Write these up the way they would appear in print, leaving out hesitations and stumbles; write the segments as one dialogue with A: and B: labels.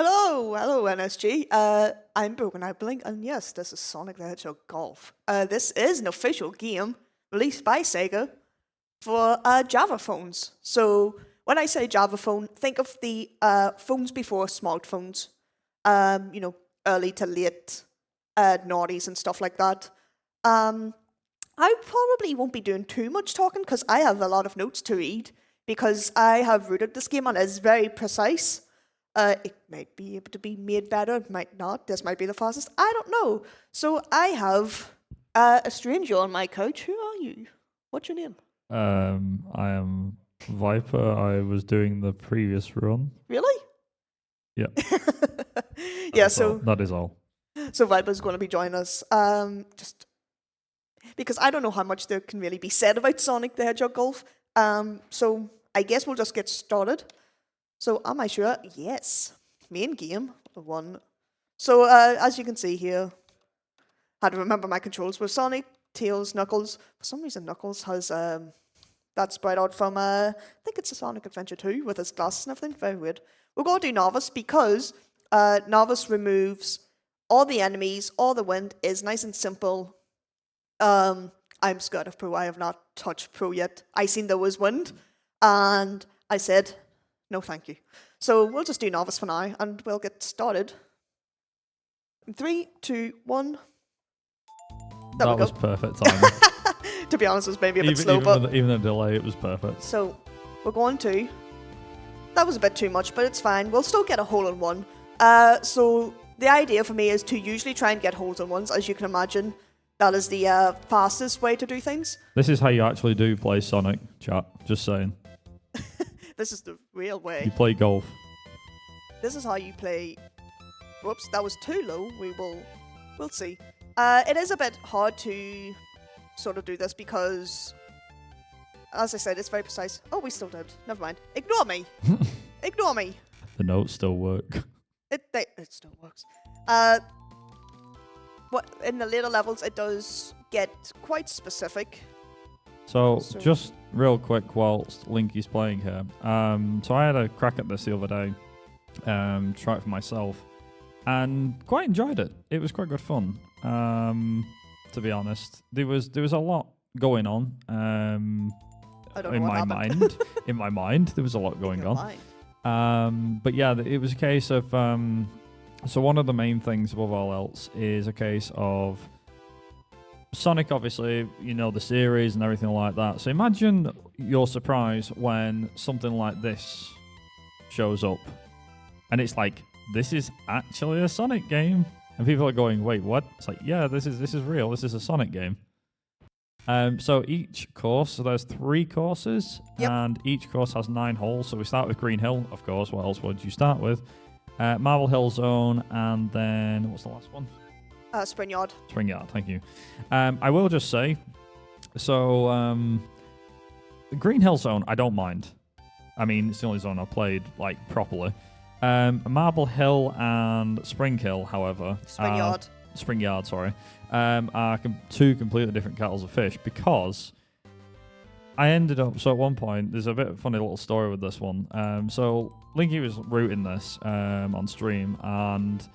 A: Hello NSG. I'm brokenhyperlink, and yes, this is Sonic the Hedgehog Golf. This is an official game released by Sega for Java phones. So when I say Java phone, think of the phones before smartphones. Early to late noughties and stuff like that. I probably won't be doing too much talking because I have a lot of notes to read because I have rooted this game and it's very precise. It might be able to be made better, it might not. This might be the fastest. I don't know. So I have a stranger on my couch. Who are you? What's your name?
B: I am Viper. I was doing the previous run.
A: Really?
B: Yeah.
A: Yeah, so
B: that is all.
A: So Viper's going to be joining us. Just because I don't know how much there can really be said about Sonic the Hedgehog Golf. So I guess we'll just get started. So am I sure? Yes. Main game, 1. So as you can see here, I had to remember my controls with Sonic, Tails, Knuckles. For some reason, Knuckles has that spread out from, I think it's a Sonic Adventure 2 with his glasses and everything. Very weird. We're going to do Novice because Novice removes all the enemies, all the wind is nice and simple. I'm scared of Pro. I have not touched Pro yet. I seen there was wind, and I said, no, thank you. So we'll just do Novice for now, and we'll get started. 3, 2, 1.
B: That was perfect timing.
A: To be honest, it was maybe a bit slow, but
B: even the delay, it was perfect.
A: So we're going to. That was a bit too much, but it's fine. We'll still get a hole in one. So the idea for me is to usually try and get holes in ones, as you can imagine. That is the fastest way to do things.
B: This is how you actually do play Sonic, chat. Just saying.
A: This is the real way.
B: You play golf.
A: This is how you play. Whoops, that was too low. We'll see. It is a bit hard to sort of do this because, as I said, it's very precise. Oh, we still did. Never mind. Ignore me. Ignore me.
B: The notes still work.
A: It still works. What in the later levels it does get quite specific.
B: So just real quick whilst Linky's playing here. So I had a crack at this the other day. Try it for myself. And quite enjoyed it. It was quite good fun. To be honest. There was a lot going on.
A: I don't know
B: in
A: what
B: my
A: happened.
B: mind. In my mind, there was a lot going on. But yeah, it was a case of so one of the main things above all else is a case of Sonic, obviously, you know, the series and everything like that. So imagine your surprise when something like this shows up. And it's like, this is actually a Sonic game. And people are going, wait, what? It's like, yeah, this is real. This is a Sonic game. So each course, so there's 3 courses.
A: Yep.
B: And each course has 9 holes. So we start with Green Hill, of course. What else would you start with? Marble Hill Zone, and then, what's the last one?
A: Spring Yard.
B: Spring Yard, thank you. I will just say, so Green Hill Zone, I don't mind. I mean, it's the only zone I've played like properly. Marble Hill and Spring Hill, however, Spring Yard, sorry, are 2 completely different kettles of fish because I ended up. So at one point, there's a bit of a funny little story with this one. So Linky was routing this on stream, and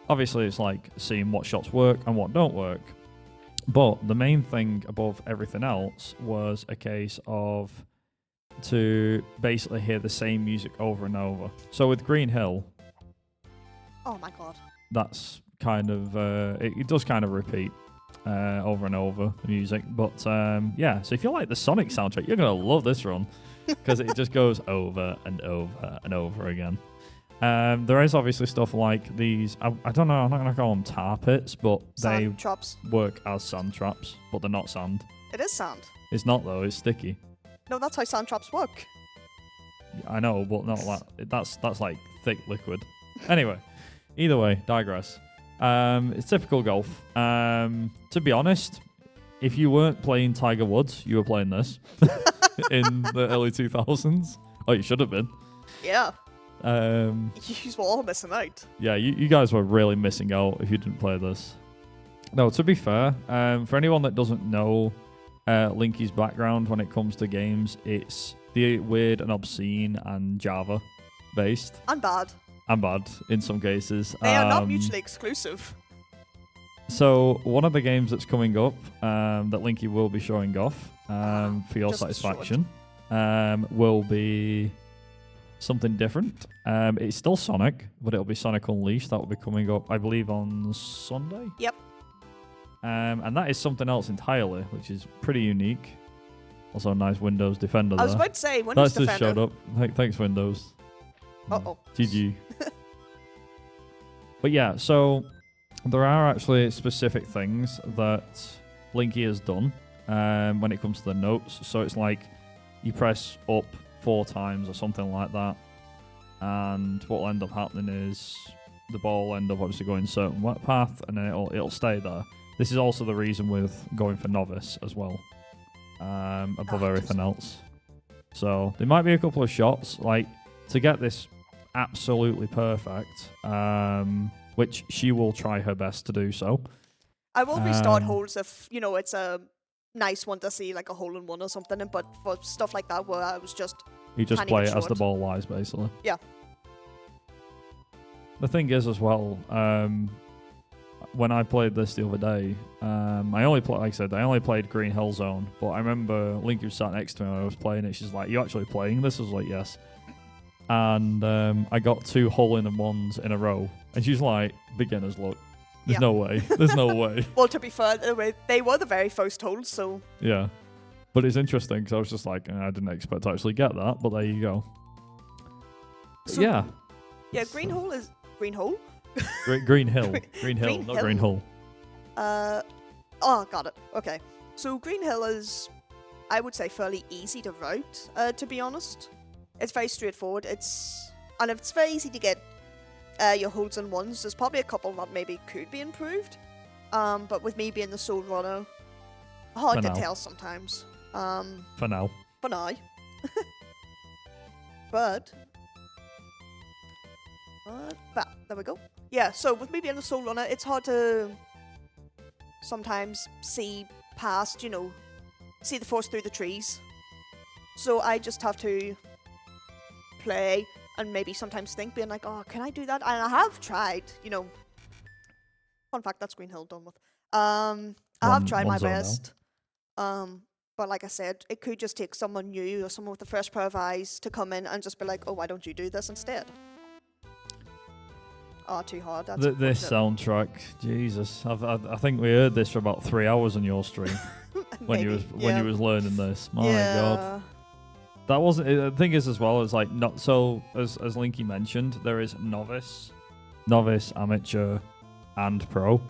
B: obviously, it's like seeing what shots work and what don't work. But the main thing above everything else was a case of to basically hear the same music over and over. So with Green Hill,
A: Oh my god.
B: that's kind of it does kind of repeat over and over the music. But yeah, so if you like the Sonic soundtrack, you're gonna love this run because it just goes over and over and over again. There is obviously stuff like these. I don't know. I'm not going to call them tar pits, but
A: Sand traps.
B: work as sand traps, but they're not sand.
A: It is sand.
B: It's not though. It's sticky.
A: No, that's how sand traps work.
B: I know, but not like that's like thick liquid. Anyway, either way, digress. It's typical golf. To be honest, if you weren't playing Tiger Woods, you were playing this in the early 2000s. Oh, you should have been.
A: Yeah. You were all missing out.
B: Yeah, you guys were really missing out if you didn't play this. No, to be fair, for anyone that doesn't know Linky's background when it comes to games, it's the weird and obscene and Java based.
A: And bad.
B: and bad in some cases.
A: They are not mutually exclusive.
B: So one of the games that's coming up that Linky will be showing off for your satisfaction will be something different. It's still Sonic, but it'll be Sonic Unleashed. That will be coming up, I believe, on Sunday.
A: Yep.
B: And that is something else entirely, which is pretty unique. Also, a nice Windows Defender there.
A: I was about to say, Windows
B: That's
A: Defender.
B: just showed up. Thanks, Windows.
A: Uh-oh.
B: GG. But yeah, so there are actually specific things that Linky has done when it comes to the notes. So it's like you press up 4 times or something like that, and what will end up happening is the ball will end up obviously going a certain path, and then it'll stay there. This is also the reason with going for novice as well, above everything else. So there might be a couple of shots, like to get this absolutely perfect, which she will try her best to do so.
A: I will restart holes if, it's a nice one to see, like a hole in one or something, but for stuff like that where I was just...
B: You just play it as the ball lies, basically.
A: Yeah.
B: The thing is as well, when I played this the other day, I only played Green Hill Zone, but I remember Linky was sat next to me when I was playing it. She's like, "You actually playing this?" I was like, "Yes." And I got 2 hole-in-ones in a row, and she's like, "Beginner's luck. There's no way. There's no way."
A: Well, to be fair, they were the very first holes, so...
B: Yeah. But it's interesting, because I was just like, I didn't expect to actually get that, but there you go.
A: So,
B: yeah.
A: Yeah, Green Hole is... Green Hole?
B: Green Hill. Green Hill,
A: Green
B: not
A: Hill.
B: Green Hole.
A: Oh, got it. Okay. So Green Hill is, I would say, fairly easy to route, to be honest. It's very straightforward. It's very easy to get your holes in ones. There's probably a couple that maybe could be improved. But with me being the sole runner, hard to tell sometimes.
B: For now.
A: For now. But there we go. Yeah, so with me being the sole runner, it's hard to sometimes see past, see the forest through the trees. So I just have to play and maybe sometimes think, being like, oh, can I do that? And I have tried, Fun fact, that's Green Hill done with. I have tried my best. But like I said, it could just take someone new or someone with a fresh pair of eyes to come in and just be like, oh, why don't you do this instead? Oh, too hard. That's
B: this soundtrack, Jesus. I think we heard this for about 3 hours on your stream when you was learning this. My God. That wasn't... The thing is as well, it's like, not so, as Linky mentioned, there is novice, amateur, and pro.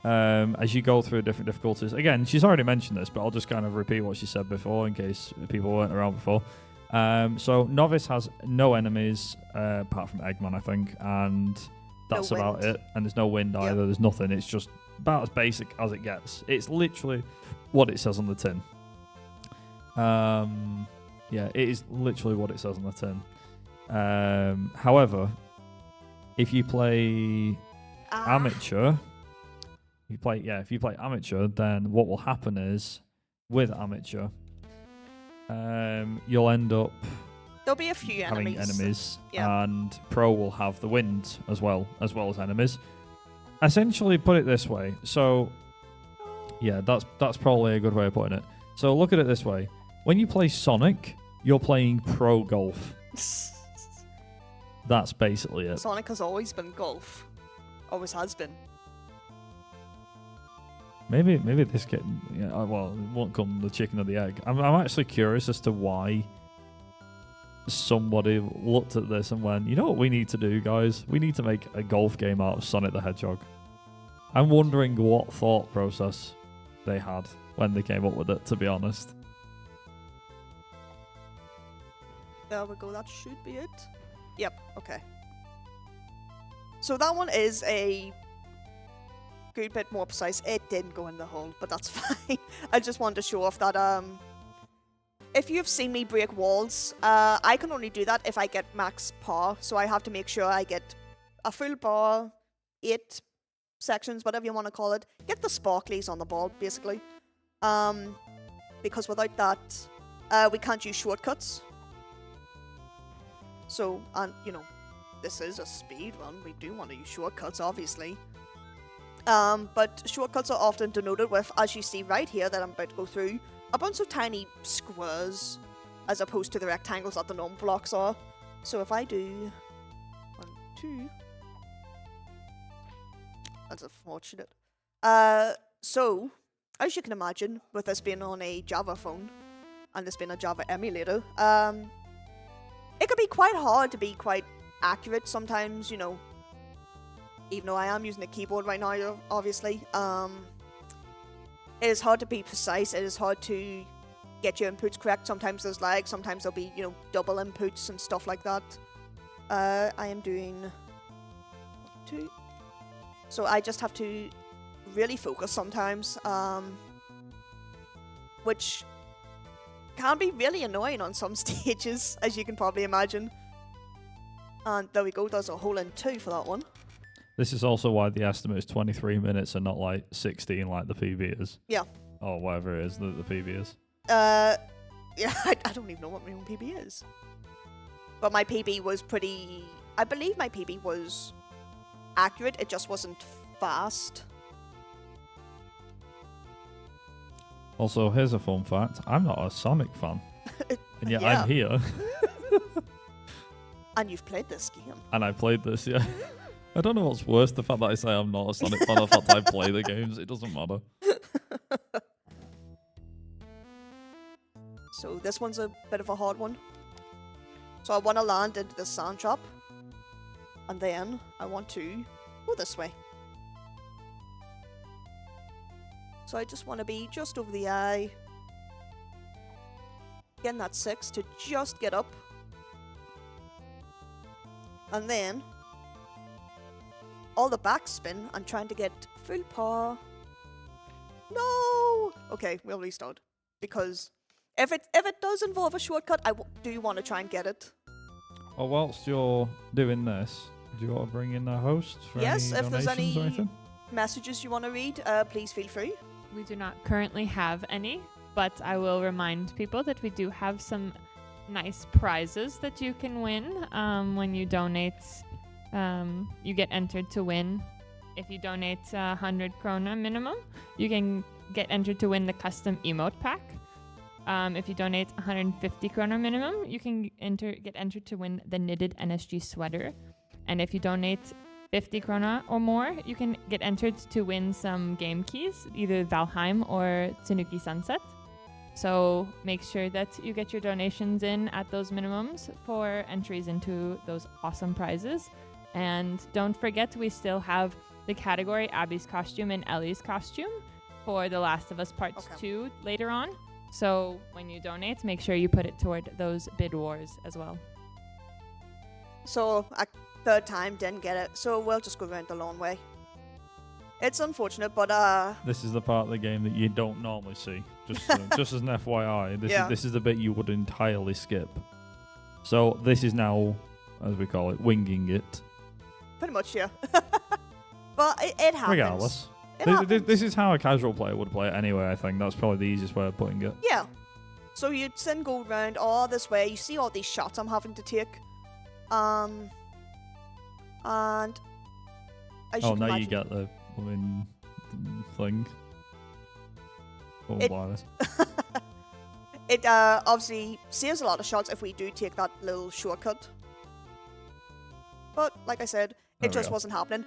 B: As you go through different difficulties. Again, she's already mentioned this, but I'll just kind of repeat what she said before in case people weren't around before. So novice has no enemies apart from Eggman, I think, and that's about it. And there's no wind either. There's nothing. It's just about as basic as it gets. It's literally what it says on the tin. Yeah, it is literally what it says on the tin. However, if you play amateur, if you play amateur, then what will happen is with amateur, you'll end up
A: there'll be a few
B: having enemies,
A: yeah.
B: And pro will have the wind as well as enemies. Essentially, put it this way. So, yeah, that's probably a good way of putting it. So look at it this way: when you play Sonic, you're playing pro golf. That's basically it.
A: Sonic has always been golf. Always has been.
B: Maybe this it won't come the chicken or the egg. I'm actually curious as to why somebody looked at this and went, you know what we need to do, guys? We need to make a golf game out of Sonic the Hedgehog. I'm wondering what thought process they had when they came up with it, to be honest.
A: There we go, that should be it. Yep, okay. So that one is a good bit more precise. It didn't go in the hole, but that's fine. I just wanted to show off that if you've seen me break walls, I can only do that if I get max par. So I have to make sure I get a full bar, 8 sections, whatever you want to call it. Get the sparklies on the ball, basically. Because without that, we can't use shortcuts. So, this is a speed run, we do want to use shortcuts, obviously. But shortcuts are often denoted with, as you see right here that I'm about to go through, a bunch of tiny squares, as opposed to the rectangles that the normal blocks are. So if I do 1, 2, that's unfortunate. So, as you can imagine, with this being on a Java phone, and this being a Java emulator, it can be quite hard to be quite accurate sometimes, you know, even though I am using a keyboard right now, obviously. It is hard to be precise, it is hard to get your inputs correct. Sometimes there's lag, sometimes there'll be, you know, double inputs and stuff like that. I am doing 2. So I just have to really focus sometimes, which can be really annoying on some stages, as you can probably imagine. And there we go, there's a hole in 2 for that one.
B: This is also why the estimate is 23 minutes and not like 16 like the PB is.
A: Yeah.
B: Or whatever it is that the PB is.
A: Yeah, I don't even know what my own PB is. But my PB was pretty... I believe my PB was accurate, it just wasn't fast.
B: Also, here's a fun fact. I'm not a Sonic fan. And yet
A: Yeah.
B: I'm here.
A: And you've played this game.
B: And I played this, yeah. I don't know what's worse, the fact that I say I'm not a Sonic fan or the fact I play the games. It doesn't matter.
A: So this one's a bit of a hard one. So I want to land into the sand trap. And then I want to go this way. So I just want to be just over the eye. Getting that 6 to just get up. And then all the backspin and trying to get full power. No! Okay, we'll restart. Because if it does involve a shortcut, I do want to try and get it.
B: Oh, whilst you're doing this, do you want to bring in a host for
A: Yes,
B: any
A: if there's
B: donations or
A: any
B: anything?
A: messages you want to read, please feel free.
C: We do not currently have any, but I will remind people that we do have some nice prizes that you can win when you donate. You get entered to win. If you donate 100 krona minimum, you can get entered to win the custom emote pack. If you donate 150 krona minimum, you can get entered to win the knitted NSG sweater. And if you donate 50 krona or more, you can get entered to win some game keys, either Valheim or Tanuki Sunset. So make sure that you get your donations in at those minimums for entries into those awesome prizes. And don't forget, we still have the category Abby's costume and Ellie's costume for The Last of Us Part 2 later on. So when you donate, make sure you put it toward those bid wars as well.
A: So a third time didn't get it, so we'll just go around the long way. It's unfortunate, but
B: This is the part of the game that you don't normally see. Just as an FYI, this is the bit you would entirely skip. So this is now, as we call it, winging it.
A: pretty much, yeah. But it happens.
B: Regardless. This is how a casual player would play it anyway, I think. That's probably the easiest way of putting it.
A: Yeah. So you'd then go around all this way. You see all these shots I'm having to take. And as you can
B: now
A: imagine,
B: you get the thing. Oh,
A: it obviously saves a lot of shots if we do take that little shortcut. But like I said, it just wasn't happening.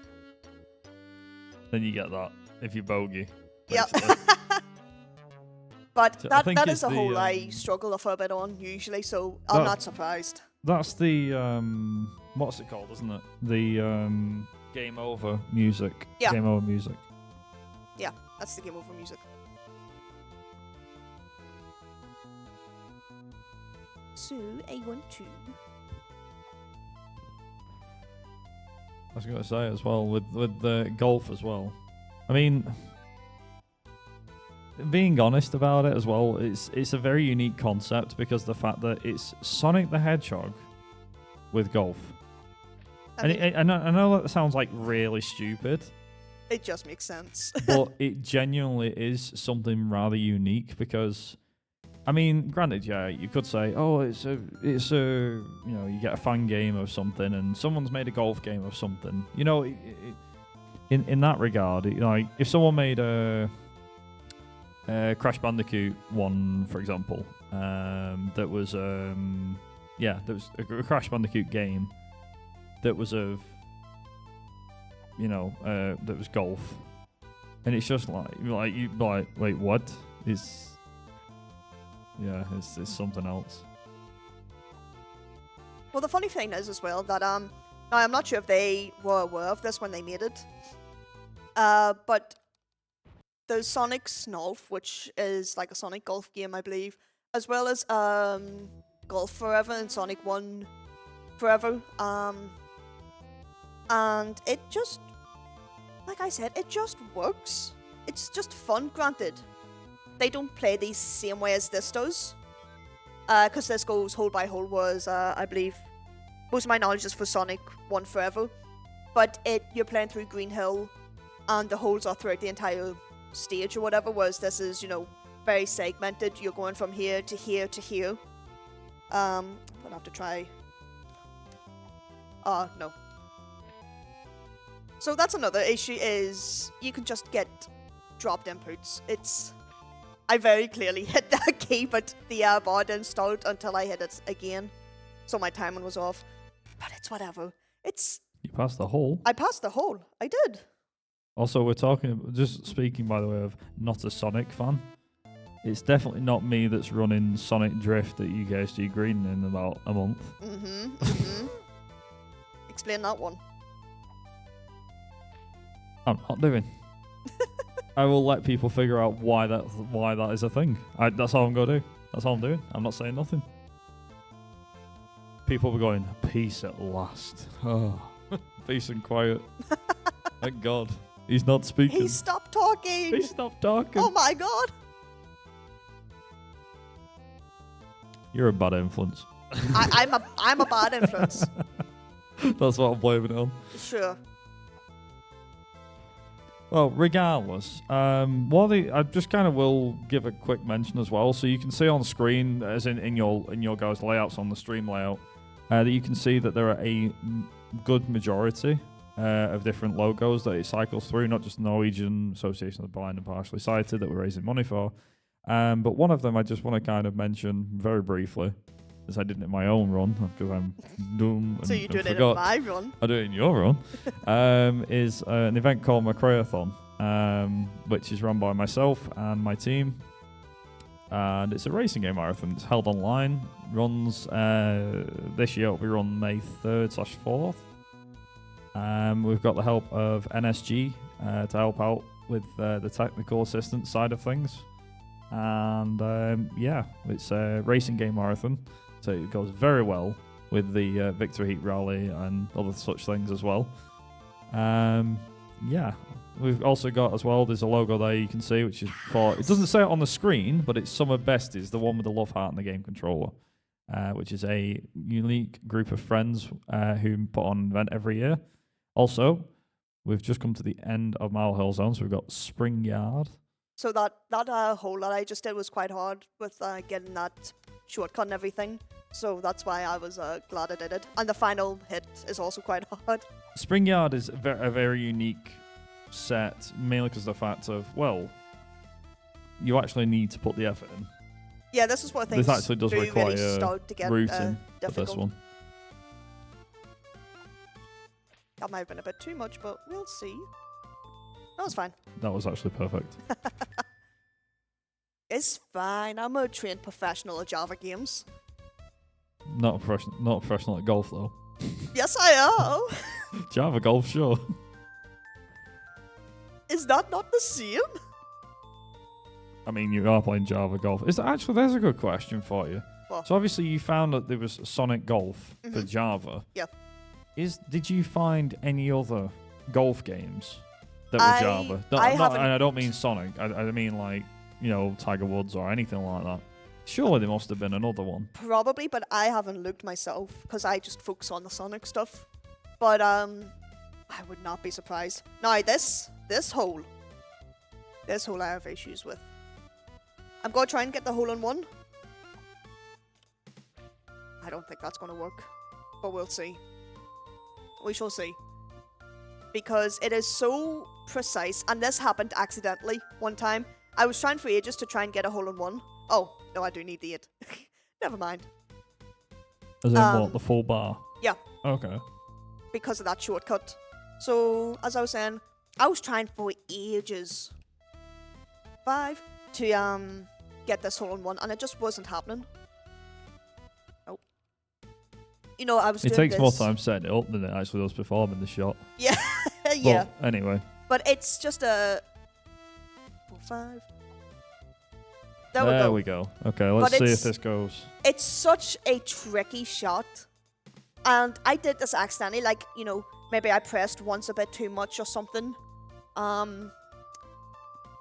B: Then you get that if you bogey.
A: Yeah. But
B: So
A: that is a hole I struggle a fair bit on usually, so I'm not surprised.
B: That's the what's it called, isn't it? The game over music.
A: Yeah.
B: Game over music.
A: Yeah, that's the game over music. So I want to.
B: I was going to say as well with the golf as well. I mean, being honest about it as well, it's a very unique concept because the fact that it's Sonic the Hedgehog with golf. I know that sounds like really stupid.
A: It just makes sense.
B: But it genuinely is something rather unique because, I mean, granted, yeah, you could say, oh, it's a, you know, you get a fan game of something, and someone's made a golf game of something. You know, in that regard, you know, like, if someone made a Crash Bandicoot one, for example, that was, yeah, there was a Crash Bandicoot game that was of, you know, that was golf, and it's just like you like, wait, what? Yeah, it's something else.
A: Well, the funny thing is as well that now I'm not sure if they were aware of this when they made it, but there's Sonic Snolf, which is like a Sonic golf game, I believe, as well as Golf Forever and Sonic 1 Forever, and it just, like I said, it just works. It's just fun. Granted, they don't play the same way as this does, because this goes hole by hole, whereas I believe most of my knowledge is for Sonic 1 Forever, but you're playing through Green Hill, and the holes are throughout the entire stage or whatever, whereas this is, you know, very segmented. You're going from here to here to here. I'll have to try. No. So that's another issue, is you can just get dropped inputs. I very clearly hit that key, but the bar didn't start until I hit it again, so my timing was off. But it's whatever.
B: You passed the hole.
A: I passed the hole. I did.
B: Also, we're talking, just speaking, by the way, of not a Sonic fan. It's definitely not me that's running Sonic Drift that you guys do green in about a month.
A: Explain that one.
B: I'm not doing. I will let people figure out why that is a thing. That's all I'm gonna do. That's all I'm doing. I'm not saying nothing. People were going, peace at last. Oh, peace and quiet. Thank God. He's not speaking.
A: He stopped talking.
B: He stopped talking.
A: Oh my God.
B: You're a bad influence.
A: I'm a bad influence.
B: That's what I'm blaming it on.
A: Sure.
B: Well, regardless, I just kind of will give a quick mention as well, so you can see on screen, as in your guys' layouts on the stream layout, that you can see that there are a good majority of different logos that it cycles through, not just the Norwegian Association of the Blind and Partially Sighted that we're raising money for, but one of them I just want to kind of mention very briefly, as I did it in my own run, because I'm dumb.
A: So you do it in my run?
B: I do it in your run. Is an event called Macrathon, which is run by myself and my team. And it's a racing game marathon. It's held online. Runs this year. It'll be run May 3rd/4th. We've got the help of NSG to help out with the technical assistance side of things. And yeah, it's a racing game marathon. So it goes very well with the Victory Heat Rally and other such things as well. Yeah, we've also got as well, there's a logo there you can see, which is for, it doesn't say it on the screen, but it's Summer Besties, the one with the love heart and the game controller, which is a unique group of friends who put on an event every year. Also, we've just come to the end of Mile Hill Zone, so we've got Spring Yard.
A: So that hole that I just did was quite hard with getting that shortcut and everything. So that's why I was glad I did it. And the final hit is also quite hard.
B: Spring Yard is a very unique set, mainly because of the fact of, well, you actually need to put the effort in.
A: Yeah, this is what things
B: this actually does require
A: really start to get
B: routing for
A: difficult.
B: this one.
A: That might have been a bit too much, but we'll see. That was fine.
B: That was actually perfect.
A: It's fine. I'm a trained professional at Java games.
B: Not a professional at golf though.
A: Yes, I am.
B: Java golf, sure.
A: Is that not the same?
B: I mean, you are playing Java golf. There's a good question for you.
A: What?
B: So obviously you found that there was Sonic Golf for Java.
A: Yeah.
B: Did you find any other golf games that were Java? And I don't mean Sonic. I mean like, you know, Tiger Woods or anything like that. Surely there must have been another one.
A: Probably, but I haven't looked myself because I just focus on the Sonic stuff. But I would not be surprised. Now this hole I have issues with. I'm going to try and get the hole in one, I don't think that's going to work. But we'll see. We shall see. Because it is so precise. And this happened accidentally one time. I was trying for ages to try and get a hole-in-one. Oh, no, I do need the 8. Never mind.
B: As in what? The full bar?
A: Yeah.
B: Okay.
A: Because of that shortcut. So, as I was saying, I was trying for ages. 5 to get this hole-in-one, and it just wasn't happening. Nope. You know, I was
B: It
A: doing
B: takes more time setting it up than it actually does performing the shot.
A: Yeah, yeah.
B: But anyway.
A: But it's just a 4, 5.
B: There we go. Okay, let's see if this goes.
A: It's such a tricky shot. And I did this accidentally, like, you know, maybe I pressed once a bit too much or something.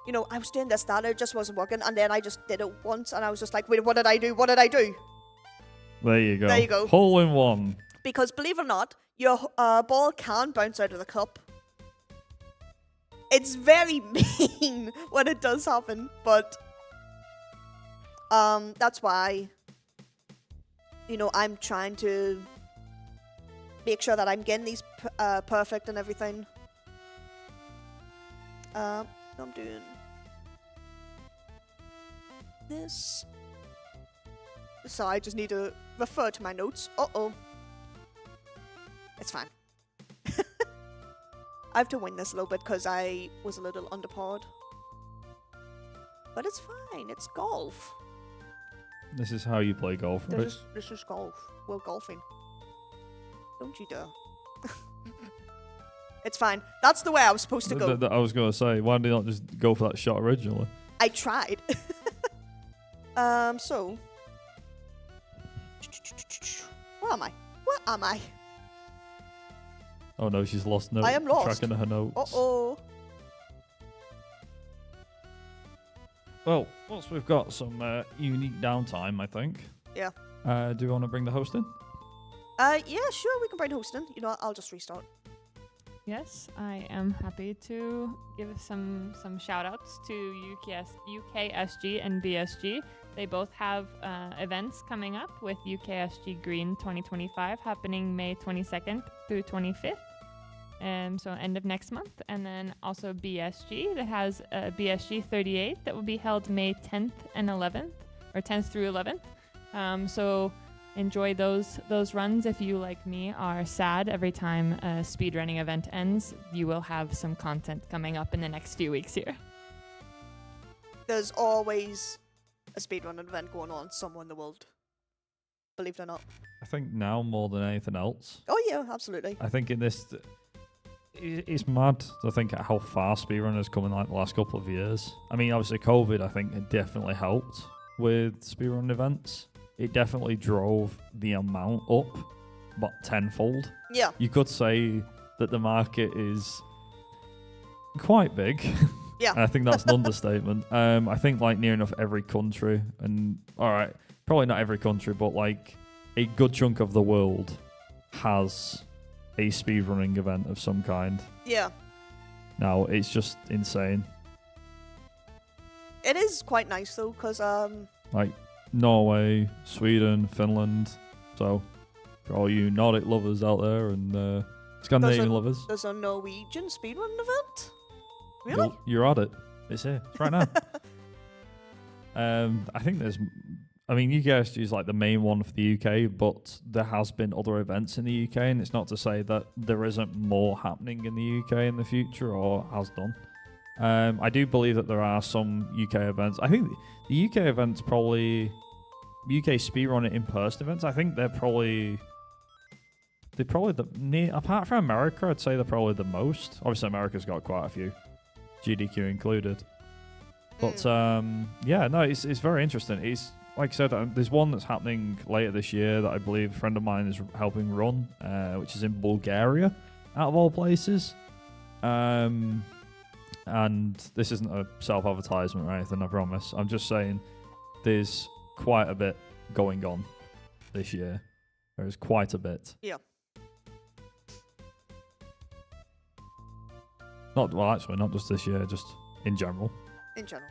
A: You know, I was doing this, that, it just wasn't working. And then I just did it once, and I was just like, wait, what did I do? What did I do?
B: There you go.
A: There you go.
B: Hole in one.
A: Because believe it or not, your ball can bounce out of the cup. It's very mean when it does happen, but that's why, you know, I'm trying to make sure that I'm getting these perfect and everything. I'm doing this. So I just need to refer to my notes. Uh-oh. It's fine. I have to wing this a little bit because I was a little underpowered. But it's fine. It's golf.
B: This is how you play golf, right?
A: This is golf. We're golfing. Don't you dare. It's fine. That's the way I was supposed to go.
B: I was going to say, why did you not just go for that shot originally?
A: I tried. So. Where am I? Where am I?
B: Oh no, she's lost notes.
A: I am lost.
B: Tracking her notes.
A: Uh-oh.
B: Well, once we've got some unique downtime, I think.
A: Yeah.
B: Do you want to bring the host in?
A: Yeah, sure, we can bring host in. You know what, I'll just restart.
C: Yes, I am happy to give some shout outs to UKSG and BSG. They both have events coming up, with UKSG Green 2025 happening May 22nd through 25th. So end of next month. And then also BSG that has BSG 38 that will be held May 10th and 11th, or 10th through 11th. So enjoy those runs. If you, like me, are sad every time a speedrunning event ends, you will have some content coming up in the next few weeks here.
A: There's always a speedrunning event going on somewhere in the world. Believe it or not.
B: I think now more than anything else.
A: Oh yeah, absolutely.
B: I think in this, it's mad to think at how far speedrunning has come in like the last couple of years. I mean, obviously COVID, I think, it definitely helped with speedrun events. It definitely drove the amount up, about tenfold.
A: Yeah.
B: You could say that the market is quite big.
A: Yeah.
B: I think that's an understatement. I think like near enough every country, and all right, probably not every country, but like a good chunk of the world has a speedrunning event of some kind.
A: Yeah.
B: Now, it's just insane.
A: It is quite nice though, because
B: like Norway, Sweden, Finland. So for all you Nordic lovers out there and Scandinavian lovers,
A: there's a Norwegian speedrun event. Really?
B: You're at it. It's here. It's right now. I think I mean, UKSG is like the main one for the UK, but there has been other events in the UK, and it's not to say that there isn't more happening in the UK in the future, or has done. I do believe that there are some UK events. I think the UK events probably, UK speedrunning in-person events, I think they're probably apart from America, I'd say they're probably the most. Obviously, America's got quite a few, GDQ included. But yeah, no, it's very interesting. It's like I said, there's one that's happening later this year that I believe a friend of mine is helping run, which is in Bulgaria, out of all places. And this isn't a self-advertisement or anything, I promise. I'm just saying there's quite a bit going on this year. There's quite a bit.
A: Yeah.
B: Actually, not just this year, just in general.
A: In general.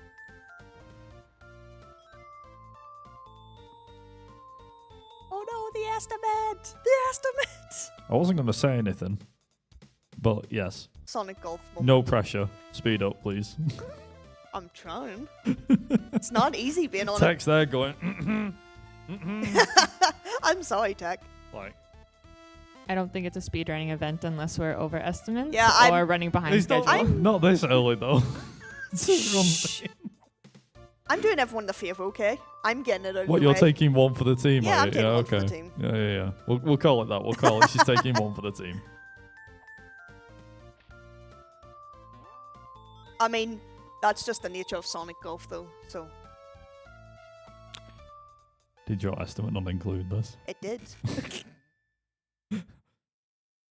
A: Oh no, the estimate! The estimate!
B: I wasn't going to say anything, but yes.
A: Sonic Golf moment.
B: No pressure. Speed up, please.
A: I'm trying. It's not easy being on
B: Text there going.
A: I'm sorry, Tech.
B: Like.
C: I don't think it's a speedrunning event unless we're overestimating
A: Yeah,
C: or running behind
B: He's
C: schedule.
B: not this early though.
A: I'm doing everyone the favour, okay? I'm getting it out of
B: What,
A: the
B: you're
A: way.
B: taking one for the team?
A: Yeah,
B: are
A: I'm
B: you?
A: taking one
B: okay.
A: for the team.
B: Yeah. We'll call it that. We'll call it. She's taking one for the team.
A: I mean, that's just the nature of Sonic Golf, though, so
B: Did your estimate not include this?
A: it did.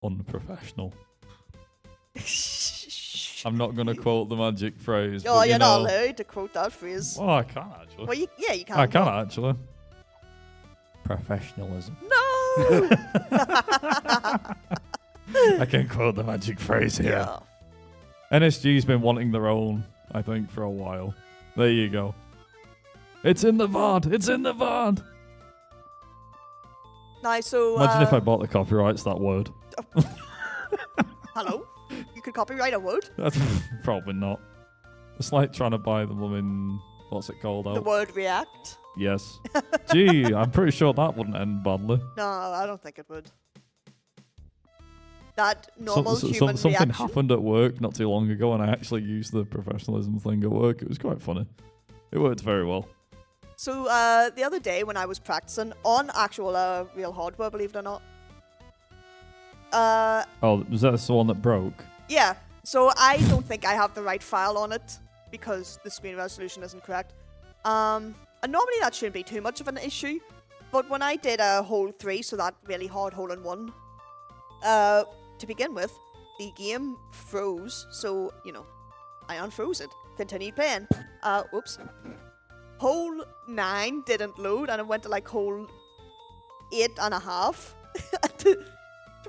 B: Unprofessional. I'm not going to quote the magic phrase.
A: Oh,
B: but
A: you're not allowed to quote that phrase.
B: Oh, I can actually.
A: Well, you can.
B: I can actually. Professionalism.
A: No!
B: I can quote the magic phrase here.
A: Yeah.
B: NSG's been wanting their own, I think, for a while. There you go. It's in the VOD. It's in the VOD.
A: Nice, so...
B: Imagine if I bought the copyrights to that word.
A: Hello? You could copyright a word?
B: That's probably not. It's like trying to buy the woman... What's it called?
A: The word react?
B: Yes. Gee, I'm pretty sure that wouldn't end badly.
A: No, I don't think it would. That normal human
B: something
A: reaction?
B: happened at work not too long ago, and I actually used the professionalism thing at work. It was quite funny. It worked very well.
A: So, the other day when I was practicing on actual real hardware, believe it or not.
B: Oh, was that the one that broke?
A: Yeah, so I don't think I have the right file on it because the screen resolution isn't correct. And normally that shouldn't be too much of an issue, but when I did a hole 3, so that really hard hole in 1, to begin with, the game froze, so, I unfroze it. Continued playing. Whoops. Hole 9 didn't load, and it went to like hole 8.5 to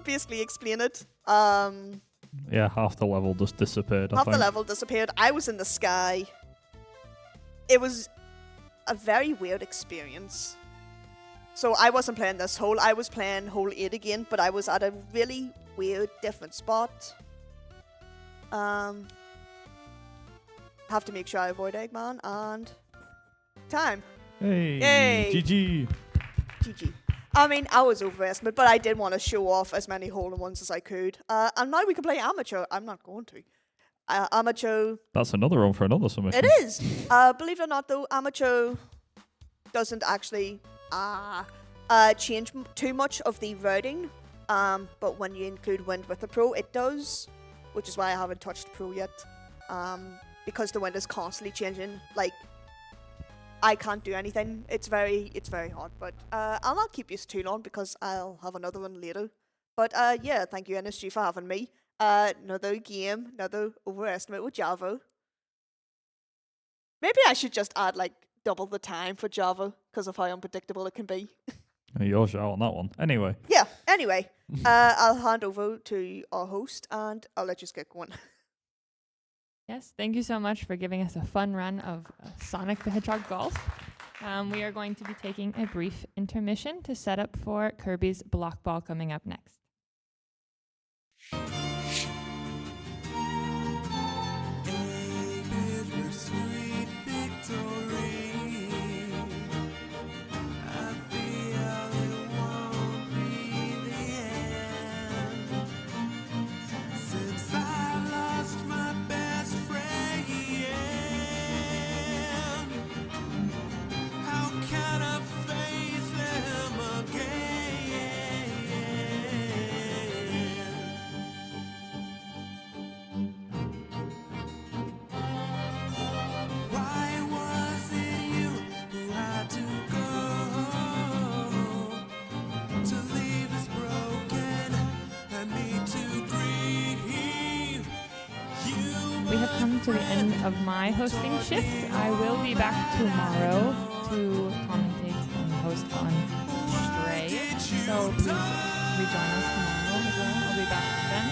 A: basically explain it.
B: Yeah, half the level just disappeared.
A: Half the level disappeared. I was in the sky. It was a very weird experience. So I wasn't playing this hole. I was playing hole 8 again, but I was at a really weird, different spot. Have to make sure I avoid Eggman and time.
B: Hey,
A: Yay.
B: GG.
A: GG. I mean, I was overestimated, but I did want to show off as many hole-in-ones as I could. And now we can play amateur. I'm not going to. Amateur.
B: That's another one for another submission.
A: It is. Believe it or not, though, amateur doesn't actually change too much of the routing. But when you include wind with the pro, it does, which is why I haven't touched pro yet. Because the wind is constantly changing. Like, I can't do anything. It's very hard. But I'll not keep you too long because I'll have another one later. But yeah, thank you NSG for having me. Another game, another overestimate with Java. Maybe I should just add like double the time for Java because of how unpredictable it can be.
B: You're sure on that one. Anyway.
A: Yeah, anyway, I'll hand over to our host and I'll let you get going.
C: Yes, thank you so much for giving us a fun run of Sonic the Hedgehog Golf. We are going to be taking a brief intermission to set up for Kirby's Block Ball coming up next. To the end of my hosting shift. I will be back tomorrow to commentate and host on Stray. So please rejoin us tomorrow as well. I'll be back then.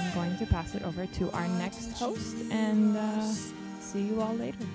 C: I'm going to pass it over to our next host and see you all later.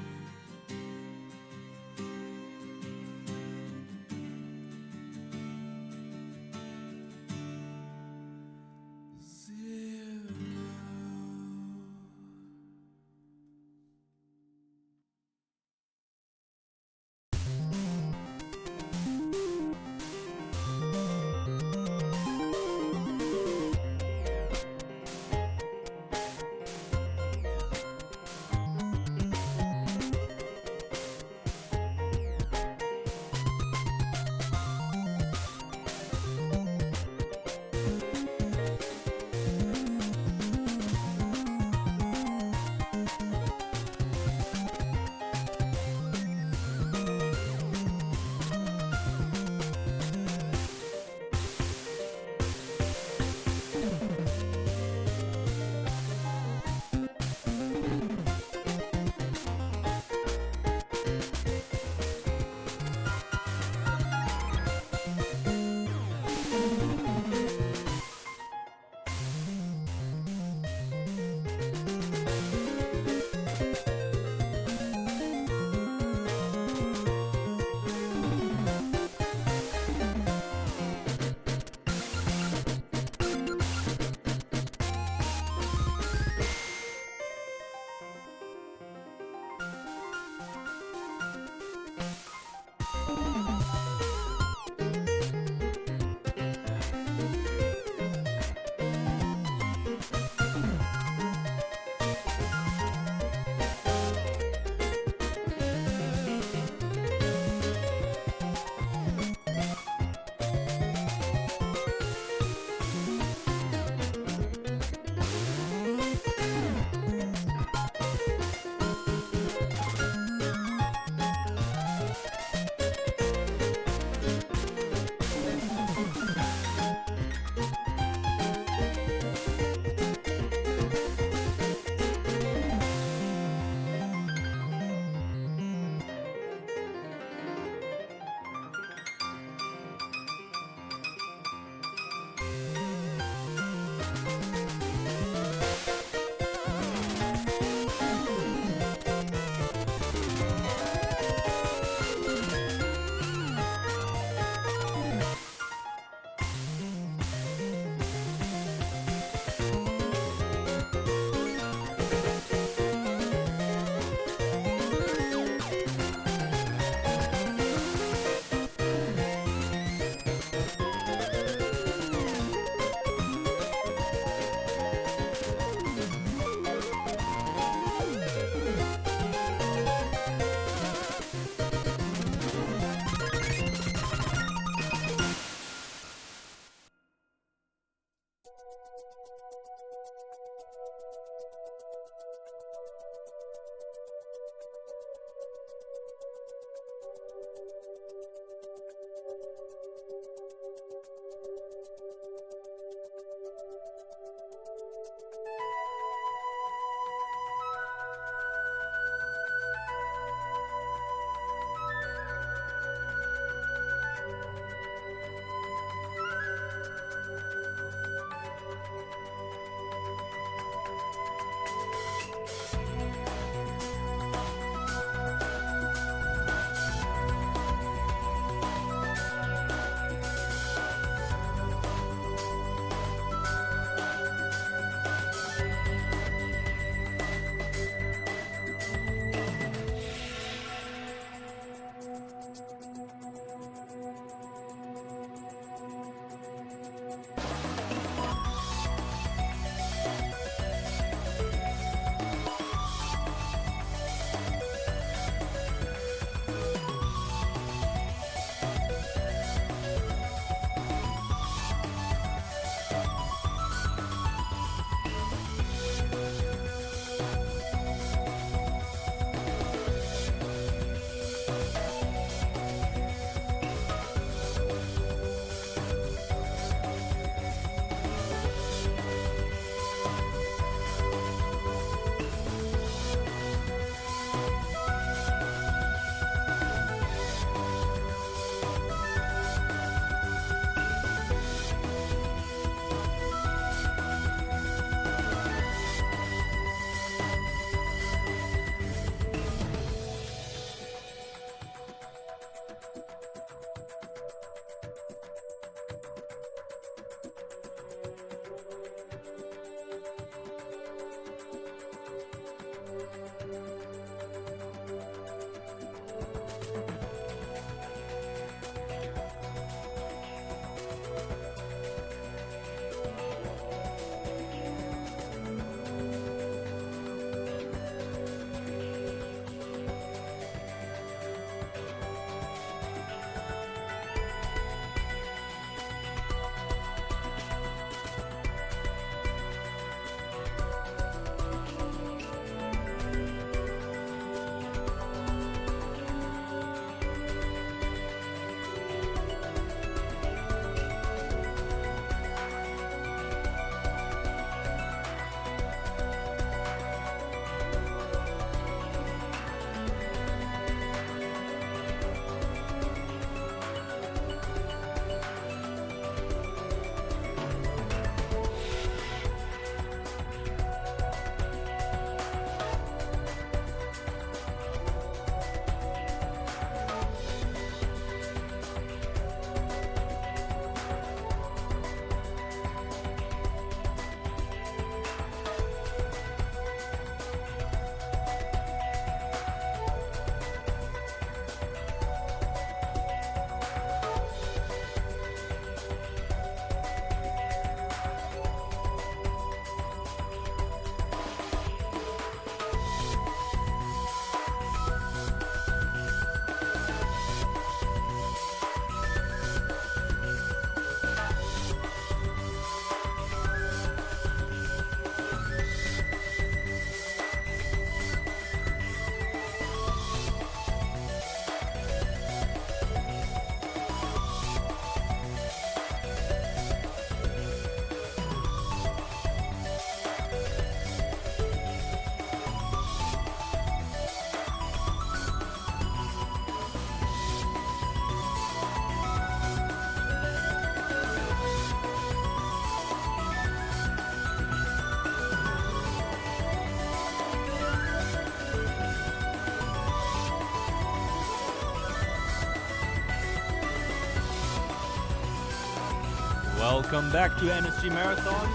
D: Welcome back to NSG Marathon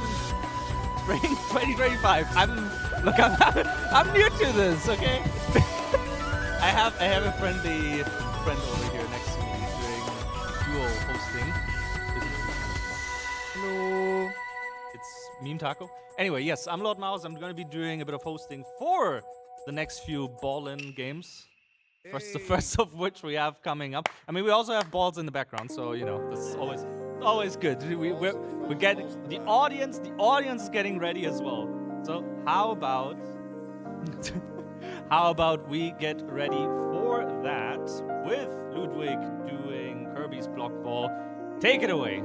D: Spring 2025. I'm new to this, okay? I have a friend over here next to me doing dual hosting. Hello. It's Meme Taco. Anyway, yes, I'm Lord Mouse. I'm going to be doing a bit of hosting for the next few ball-in games. The first of which we have coming up. I mean, we also have balls in the background, so you know, that's always good. We're getting the audience. The audience is getting ready as well. So how about we get ready for that with Ludwig doing Kirby's block ball. Take it away.